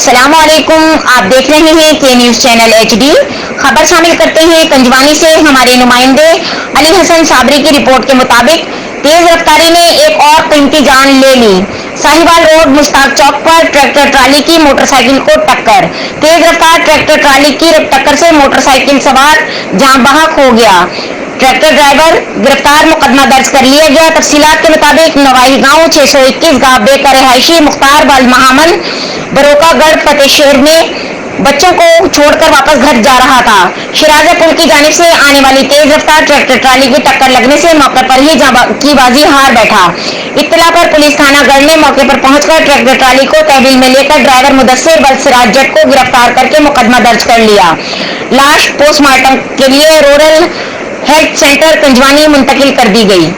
السلام علیکم، آپ دیکھ رہے ہیں کے نیوز چینل ایچ ڈی۔ خبر شامل کرتے ہیں کنجوانی سے ہمارے نمائندے علی حسن صابری کی رپورٹ کے مطابق تیز رفتاری نے ایک اور قیمتی جان لے لی۔ ساہیوال روڈ مشتاق چوک پر ٹریکٹر ٹرالی کی موٹر سائیکل کو ٹکر۔ تیز رفتار ٹریکٹر ٹرالی کی ٹکر سے موٹر سائیکل سوار جاں بحق ہو گیا۔ ٹریکٹر ڈرائیور گرفتار، مقدمہ درج کر لیا گیا۔ تفصیلات کے مطابق نوائی گاؤں 621 گابے کا رہائشی مختار بالمحمد بروکا گڑھ فتح شہر میں بچوں کو چھوڑ کر واپس گھر جا رہا تھا۔ شیرازہ پل کی جانب سے آنے والی تیز رفتار ٹریکٹر ٹرالی کی ٹکر لگنے سے موقع پر ہی جاں کی بازی ہار بیٹھا۔ اطلاع پر پولیس تھانہ گڑھ نے موقع پر پہنچ کر ٹریکٹر ٹرالی کو تحویل میں لے کر ڈرائیور مدثر ولسراج جٹ کو گرفتار کر کے مقدمہ درج کر لیا۔ لاش پوسٹ مارٹم کے لیے رورل ہیلتھ سینٹر کنجوانی منتقل کر دی گئی۔